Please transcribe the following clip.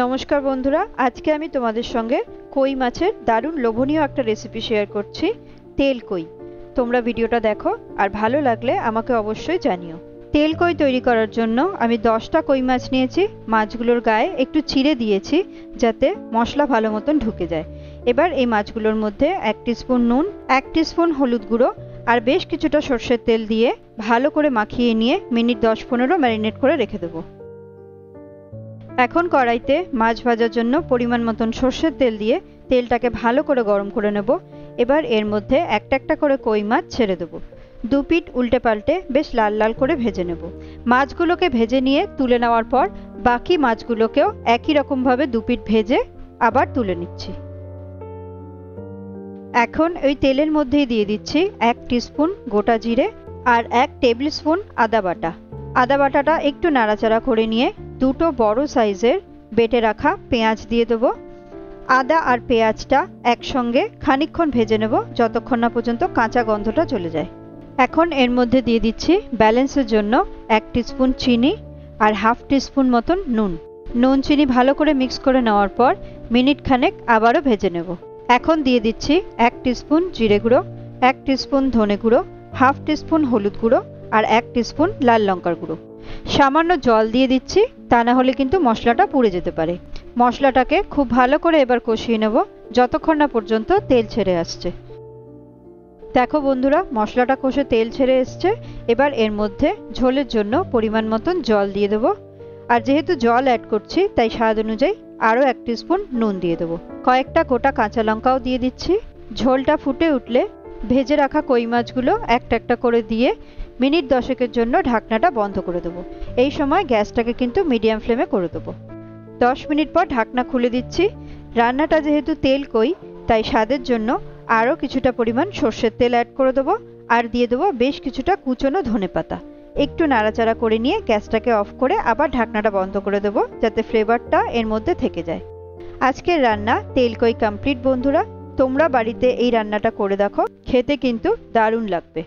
নমস্কার বন্ধুরা, আজকে আমি তোমাদের সঙ্গে কই মাছের দারুণ লোভনীয় একটা রেসিপি শেয়ার করছি, তেল কই। তোমরা ভিডিওটা দেখো আর ভালো লাগলে আমাকে অবশ্যই জানিও। তেল কই তৈরি করার জন্য আমি 10টা কই মাছ নিয়েছি। মাছগুলোর গায়ে একটু চিড়ে দিয়েছি যাতে মশলা ভালো মতন ঢুকে যায়। এবার এই মাছগুলোর মধ্যে 1 টিস্পুন নুন, 1 টিস্পুন হলুদ গুঁড়ো আর বেশ কিছুটা সর্ষের তেল দিয়ে ভালো করে মাখিয়ে নিয়ে মিনিট 10-15 ম্যারিনেট করে রেখে দেবো। এখন কড়াইতে মাছ ভাজার জন্য পরিমাণ মতন সর্ষের তেল দিয়ে তেলটাকে ভালো করে গরম করে নেব। এবার এর মধ্যে একটা একটা করে কই মাছ ছেড়ে দেবো। 2 পিঠ উল্টে পাল্টে বেশ লাল লাল করে ভেজে নেব। মাছগুলোকে ভেজে নিয়ে তুলে নেওয়ার পর বাকি মাছগুলোকেও একই রকমভাবে 2 পিঠ ভেজে আবার তুলে নিচ্ছি। এখন ওই তেলের মধ্যেই দিয়ে দিচ্ছি 1 টিস্পুন গোটা জিরে আর 1 টেবিল স্পুন আদা বাটা। আদা বাটাটা একটু নাড়াচাড়া করে নিয়ে দুটো বড় সাইজের বেটে রাখা পেঁয়াজ দিয়ে দেবো। আদা আর পেঁয়াজটা একসঙ্গে খানিকক্ষণ ভেজে নেব যতক্ষণ না পর্যন্ত কাঁচা গন্ধটা চলে যায়। এখন এর মধ্যে দিয়ে দিচ্ছি ব্যালেন্সের জন্য 1 টিস্পুন চিনি আর 1/2 টিস্পুন মতন নুন চিনি ভালো করে মিক্স করে নেওয়ার পর মিনিট খানেক আবারও ভেজে নেব। এখন দিয়ে দিচ্ছি 1 টিস্পুন জিরে গুঁড়ো, 1 টিস্পুন ধনে গুঁড়ো, 1/2 টিস্পুন হলুদ গুঁড়ো আর 1 টিস্পুন লাল লঙ্কার গুঁড়ো। সামান্য জল দিয়ে দিচ্ছি, তা না হলে কিন্তু মশলাটা পুড়ে যেতে পারে। মশলাটাকে খুব ভালো করে এবার কষিয়ে নেব যতক্ষণ না পর্যন্ত তেল ছেড়ে আসছে। দেখো বন্ধুরা, মশলাটা কষে তেল ছেড়ে এসছে। এবার এর মধ্যে ঝোলের জন্য পরিমাণ মতন জল দিয়ে দেবো। আর যেহেতু জল অ্যাড করছি তাই স্বাদ অনুযায়ী আরও 1 টিস্পুন নুন দিয়ে দেবো। কয়েকটা গোটা কাঁচা লঙ্কাও দিয়ে দিচ্ছি। ঝোলটা ফুটে উঠলে ভেজে রাখা কই মাছগুলো একটা একটা করে দিয়ে মিনিট 10-এর জন্য ঢাকনাটা বন্ধ করে দেবো। এই সময় গ্যাসটাকে কিন্তু মিডিয়াম ফ্লেমে করে দেবো। 10 মিনিট পর ঢাকনা খুলে দিচ্ছি। রান্নাটা যেহেতু তেল কই তাই স্বাদের জন্য আরও কিছুটা পরিমাণ সর্ষের তেল অ্যাড করে দেবো আর দিয়ে দেবো বেশ কিছুটা কুচনো ধনেপাতা। একটু নাড়াচাড়া করে নিয়ে গ্যাসটাকে অফ করে আবার ঢাকনাটা বন্ধ করে দেবো যাতে ফ্লেভারটা এর মধ্যে থেকে যায়। আজকের রান্না তেল কই কমপ্লিট বন্ধুরা। তোমরা বাড়িতে এই রান্নাটা করে দেখো, খেতে কিন্তু দারুণ লাগবে।